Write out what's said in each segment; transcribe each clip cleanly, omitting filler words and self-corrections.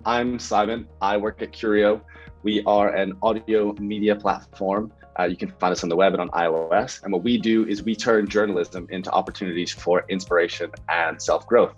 I'm Simon. I work at Curio. We are an audio media platform. You can find us on the web and on iOS. And what we do is we turn journalism into opportunities for inspiration and self-growth.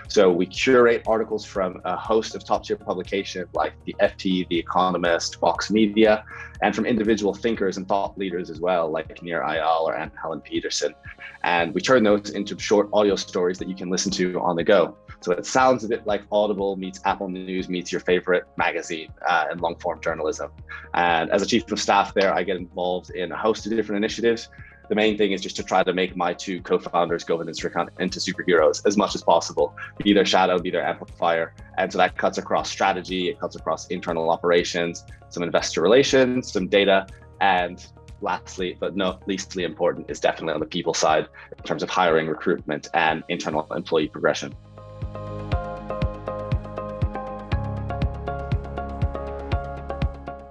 So we curate articles from a host of top-tier publications like the FT, The Economist, Vox Media, and from individual thinkers and thought leaders as well, like Nir Eyal or Anne Helen Peterson. And we turn those into short audio stories that you can listen to on the go. So it sounds a bit like Audible meets Apple News meets your favorite magazine and long-form journalism. And as a chief of staff there, I get involved in a host of different initiatives. The main thing is just to try to make my two co-founders, Govind and Srikant, into superheroes as much as possible, be their shadow, be their amplifier. And so that cuts across strategy, it cuts across internal operations, some investor relations, some data, and lastly, but not leastly important, is definitely on the people side in terms of hiring, recruitment, and internal employee progression.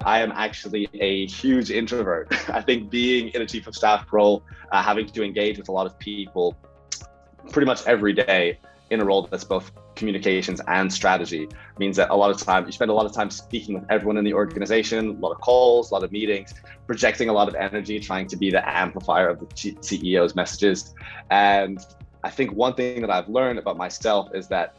I am actually a huge introvert. I think being in a chief of staff role, having to engage with a lot of people pretty much every day in a role that's both communications and strategy means that a lot of time, you spend a lot of time speaking with everyone in the organization, a lot of calls, a lot of meetings, projecting a lot of energy, trying to be the amplifier of the CEO's messages. And I think one thing that I've learned about myself is that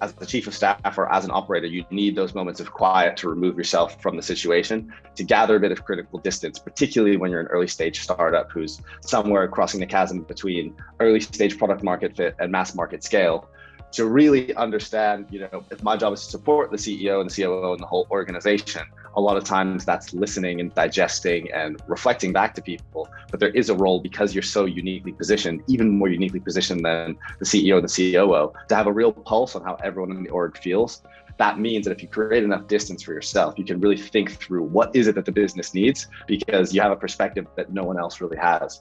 as the chief of staff or as an operator, you need those moments of quiet to remove yourself from the situation, to gather a bit of critical distance, particularly when you're an early stage startup who's somewhere crossing the chasm between early stage product market fit and mass market scale. To really understand, if my job is to support the CEO and the COO and the whole organization, a lot of times that's listening and digesting and reflecting back to people. But there is a role, because you're so uniquely positioned, even more uniquely positioned than the CEO and the COO, to have a real pulse on how everyone in the org feels. That means that if you create enough distance for yourself, you can really think through what is it that the business needs, because you have a perspective that no one else really has.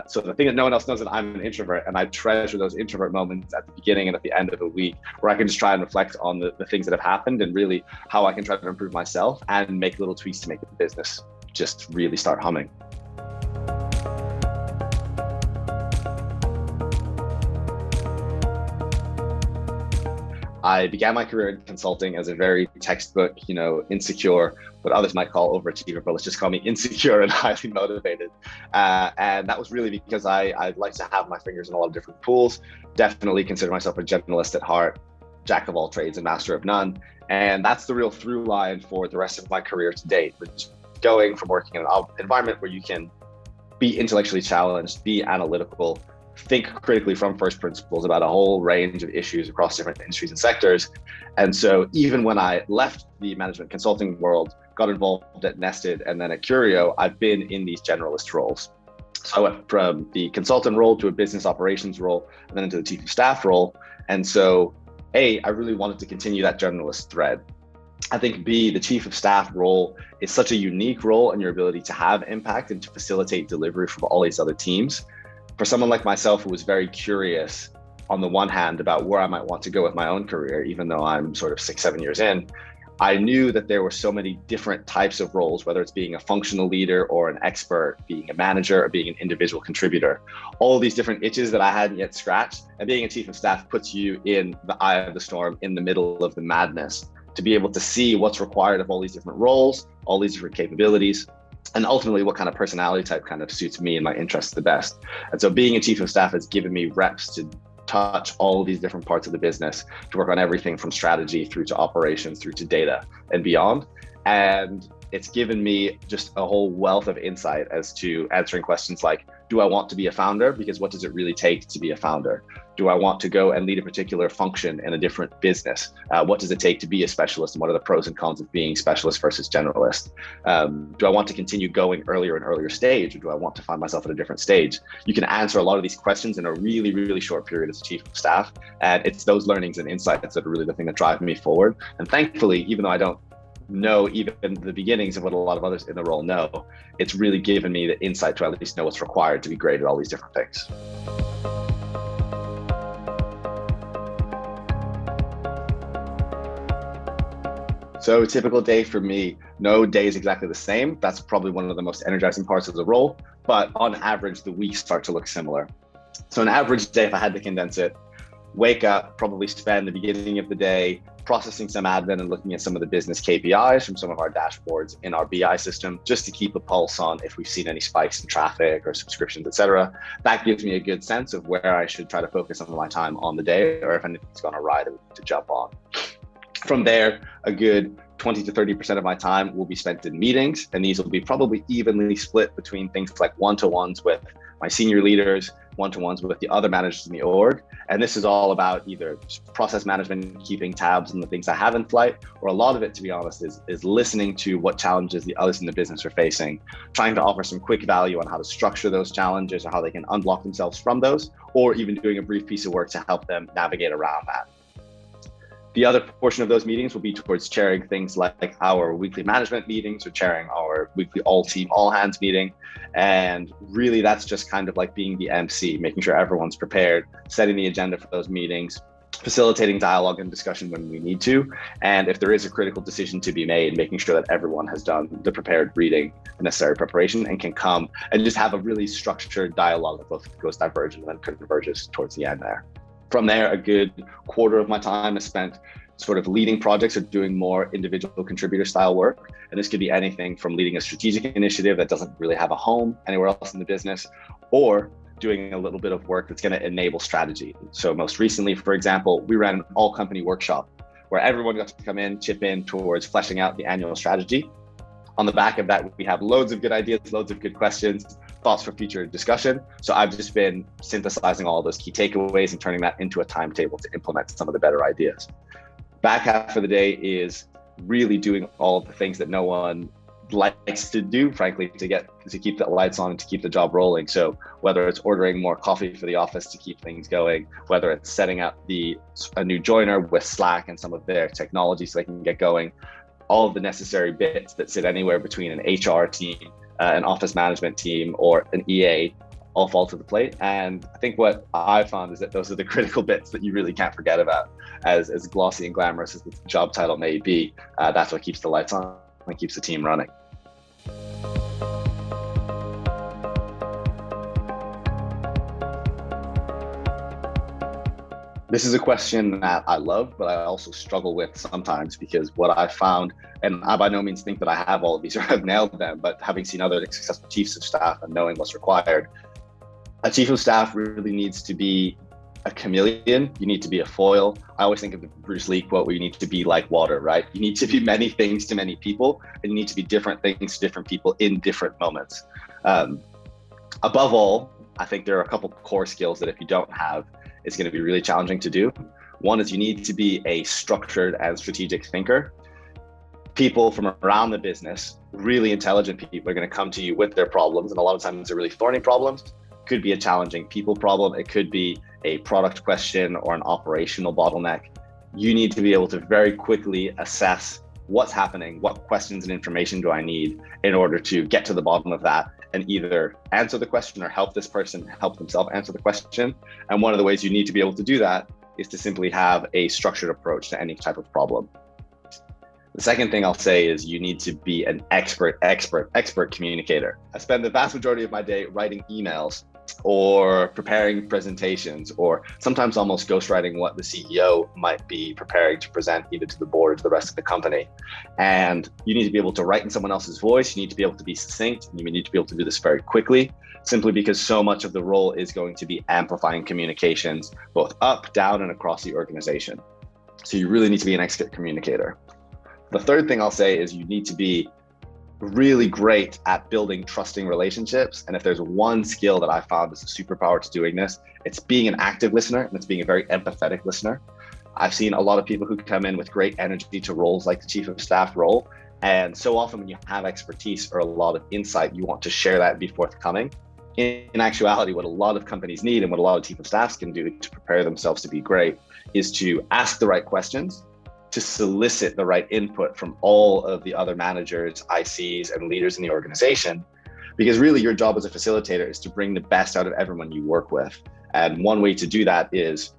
So the thing that no one else knows, that I'm an introvert, and I treasure those introvert moments at the beginning and at the end of a week, where I can just try and reflect on the things that have happened and really how I can try to improve myself and make little tweaks to make the business just really start humming. I began my career in consulting as a very textbook, insecure, what others might call overachiever, but let's just call me insecure and highly motivated. And that was really because I like to have my fingers in a lot of different pools, definitely consider myself a generalist at heart, jack of all trades and master of none. And that's the real through line for the rest of my career to date, which going from working in an environment where you can be intellectually challenged, be analytical, think critically from first principles about a whole range of issues across different industries and sectors. And so even when I left the management consulting world, got involved at Nested and then at Curio, I've been in these generalist roles. So I went from the consultant role to a business operations role, and then into the chief of staff role. And so A, I really wanted to continue that generalist thread. I think B, the chief of staff role is such a unique role in your ability to have impact and to facilitate delivery from all these other teams. For someone like myself who was very curious on the one hand about where I might want to go with my own career, even though I'm sort of 6-7 years in, I knew that there were so many different types of roles, whether it's being a functional leader or an expert, being a manager or being an individual contributor, all these different itches that I hadn't yet scratched. And being a chief of staff puts you in the eye of the storm, in the middle of the madness, to be able to see what's required of all these different roles, all these different capabilities, and ultimately what kind of personality type kind of suits me and my interests the best. And so being a chief of staff has given me reps to touch all these different parts of the business, to work on everything from strategy through to operations, through to data and beyond. And it's given me just a whole wealth of insight as to answering questions like, do I want to be a founder? Because what does it really take to be a founder? Do I want to go and lead a particular function in a different business? What does it take to be a specialist? And what are the pros and cons of being specialist versus generalist? Do I want to continue going earlier and earlier stage, or do I want to find myself at a different stage? You can answer a lot of these questions in a really, really short period as a chief of staff. And it's those learnings and insights that are really the thing that drive me forward. And thankfully, even though I don't know even the beginnings of what a lot of others in the role know, it's really given me the insight to at least know what's required to be great at all these different things. So a typical day for me, no day is exactly the same. That's probably one of the most energizing parts of the role. But on average, the weeks start to look similar. So an average day, if I had to condense it, wake up, probably spend the beginning of the day processing some admin and looking at some of the business KPIs from some of our dashboards in our BI system, just to keep a pulse on if we've seen any spikes in traffic or subscriptions, etc. That gives me a good sense of where I should try to focus some of my time on the day, or if anything's gone awry that we need to jump on. From there, a good 20 to 30% of my time will be spent in meetings, and these will be probably evenly split between things like one-to-ones with my senior leaders, one-to-ones with the other managers in the org. And this is all about either process management, keeping tabs on the things I have in flight, or a lot of it, to be honest, is listening to what challenges the others in the business are facing, trying to offer some quick value on how to structure those challenges or how they can unblock themselves from those, or even doing a brief piece of work to help them navigate around that. The other portion of those meetings will be towards chairing things like our weekly management meetings or chairing our weekly all team, all hands meeting. And really that's just kind of like being the MC, making sure everyone's prepared, setting the agenda for those meetings, facilitating dialogue and discussion when we need to. And if there is a critical decision to be made, making sure that everyone has done the prepared reading, the necessary preparation, and can come and just have a really structured dialogue that both goes divergent and then converges towards the end there. From there, a good quarter of my time is spent sort of leading projects or doing more individual contributor style work. And this could be anything from leading a strategic initiative that doesn't really have a home anywhere else in the business, or doing a little bit of work that's going to enable strategy. So most recently, for example, we ran an all company workshop where everyone got to come in, chip in towards fleshing out the annual strategy. On the back of that, we have loads of good ideas, loads of good questions, thoughts for future discussion. So I've just been synthesizing all of those key takeaways and turning that into a timetable to implement some of the better ideas. Back half of the day is really doing all of the things that no one likes to do, frankly, to keep the lights on and to keep the job rolling. So whether it's ordering more coffee for the office to keep things going, whether it's setting up a new joiner with Slack and some of their technology so they can get going, all of the necessary bits that sit anywhere between an HR team, an office management team, or an EA all fall to the plate. And I think what I found is that those are the critical bits that you really can't forget about. As glossy and glamorous as the job title may be, that's what keeps the lights on and keeps the team running. This is a question that I love, but I also struggle with sometimes, because what I found, and I by no means think that I have all of these or have nailed them, but having seen other successful chiefs of staff and knowing what's required, a chief of staff really needs to be a chameleon. You need to be a foil. I always think of the Bruce Lee quote where you need to be like water, right? You need to be many things to many people, and you need to be different things to different people in different moments. Above all, I think there are a couple core skills that if you don't have, it's going to be really challenging to do. One is you need to be a structured and strategic thinker. People from around the business, really intelligent people, are going to come to you with their problems, and a lot of times they're really thorny problems. It could be a challenging people problem. It could be a product question or an operational bottleneck. You need to be able to very quickly assess what's happening, what questions and information do I need in order to get to the bottom of that and either answer the question or help this person help themselves answer the question. And one of the ways you need to be able to do that is to simply have a structured approach to any type of problem. The second thing I'll say is you need to be an expert communicator. I spend the vast majority of my day writing emails or preparing presentations, or sometimes almost ghostwriting what the CEO might be preparing to present either to the board or to the rest of the company. And you need to be able to write in someone else's voice. You need to be able to be succinct. And you need to be able to do this very quickly, simply because so much of the role is going to be amplifying communications, both up, down, and across the organization. So you really need to be an expert communicator. The third thing I'll say is you need to be really great at building trusting relationships. And if there's one skill that I found is a superpower to doing this, it's being an active listener, and it's being a very empathetic listener. I've seen a lot of people who come in with great energy to roles like the chief of staff role. And so often when you have expertise or a lot of insight, you want to share that and be forthcoming. In actuality, what a lot of companies need and what a lot of chief of staffs can do to prepare themselves to be great is to ask the right questions, to solicit the right input from all of the other managers, ICs, and leaders in the organization. Because really your job as a facilitator is to bring the best out of everyone you work with. And one way to do that is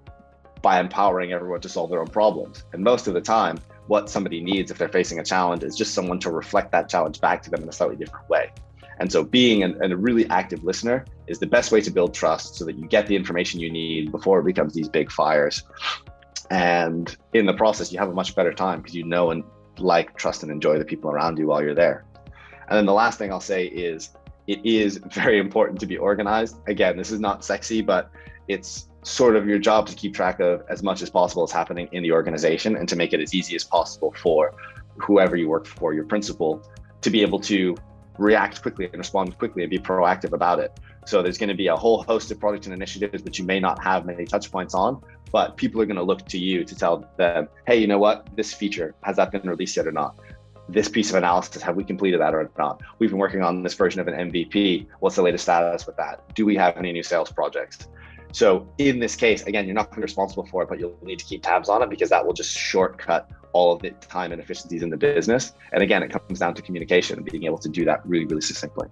by empowering everyone to solve their own problems. And most of the time, what somebody needs if they're facing a challenge is just someone to reflect that challenge back to them in a slightly different way. And so being a really active listener is the best way to build trust so that you get the information you need before it becomes these big fires. And in the process, you have a much better time because you know and like, trust, and enjoy the people around you while you're there. And then the last thing I'll say is it is very important to be organized. Again, this is not sexy, but it's sort of your job to keep track of as much as possible is happening in the organization and to make it as easy as possible for whoever you work for, your principal, to be able to react quickly and respond quickly and be proactive about it. So there's going to be a whole host of projects and initiatives that you may not have many touch points on, but people are going to look to you to tell them, hey, you know what, this feature, has that been released yet or not? This piece of analysis, have we completed that or not? We've been working on this version of an MVP. What's the latest status with that? Do we have any new sales projects? So in this case, again, you're not going to be responsible for it, but you'll need to keep tabs on it because that will just shortcut all of the time and efficiencies in the business. And again, it comes down to communication and being able to do that really, really succinctly.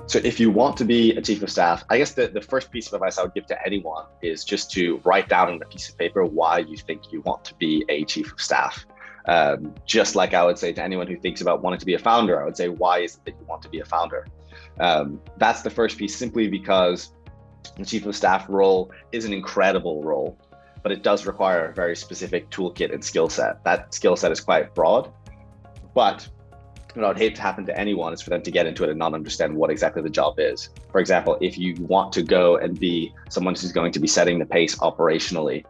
So if you want to be a chief of staff, I guess the first piece of advice I would give to anyone is just to write down on a piece of paper why you think you want to be a chief of staff. Just like I would say to anyone who thinks about wanting to be a founder, I would say, why is it that you want to be a founder? That's the first piece, simply because the chief of staff role is an incredible role, but it does require a very specific toolkit and skill set. That skill set is quite broad, but what I would hate to happen to anyone is for them to get into it and not understand what exactly the job is. For example, if you want to go and be someone who's going to be setting the pace operationally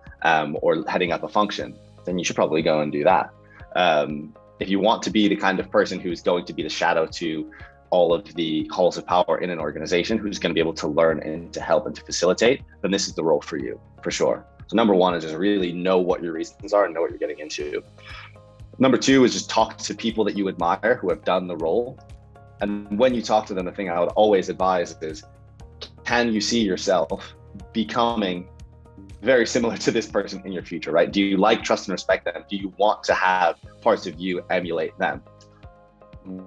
or heading up a function, then you should probably go and do that. If you want to be the kind of person who's going to be the shadow to all of the halls of power in an organization, who's going to be able to learn and to help and to facilitate, then this is the role for you, for sure. So number one is just really know what your reasons are and know what you're getting into. Number two is just talk to people that you admire who have done the role. And when you talk to them, the thing I would always advise is, can you see yourself becoming very similar to this person in your future, right? Do you like, trust, and respect them? Do you want to have parts of you emulate them?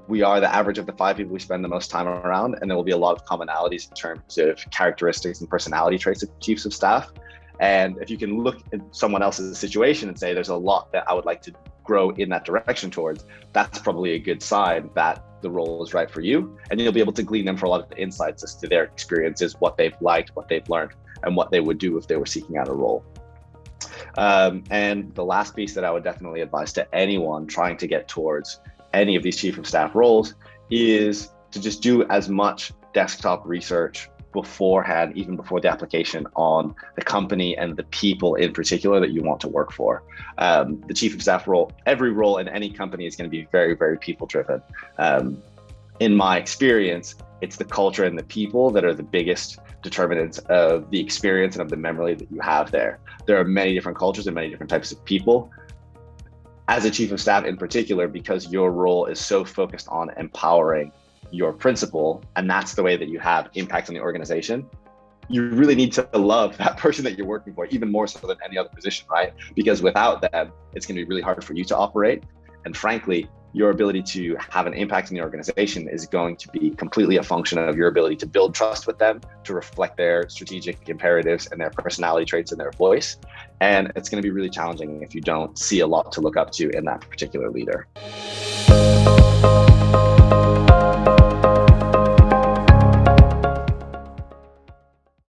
We are the average of the 5 people we spend the most time around, and there will be a lot of commonalities in terms of characteristics and personality traits of chiefs of staff. And if you can look at someone else's situation and say, there's a lot that I would like to grow in that direction towards, that's probably a good sign that the role is right for you. And you'll be able to glean them for a lot of the insights as to their experiences, what they've liked, what they've learned, and what they would do if they were seeking out a role. And the last piece that I would definitely advise to anyone trying to get towards any of these chief of staff roles is to just do as much desktop research beforehand, even before the application, on the company and the people in particular that you want to work for. The chief of staff role, every role in any company is going to be very, very people driven. In my experience, it's the culture and the people that are the biggest determinants of the experience and of the memory that you have there. There are many different cultures and many different types of people. As a chief of staff in particular, because your role is so focused on empowering your principal, and that's the way that you have impact on the organization, you really need to love that person that you're working for, even more so than any other position, right? Because without them, it's going to be really hard for you to operate. And frankly, your ability to have an impact in the organization is going to be completely a function of your ability to build trust with them, to reflect their strategic imperatives and their personality traits and their voice. And it's going to be really challenging if you don't see a lot to look up to in that particular leader.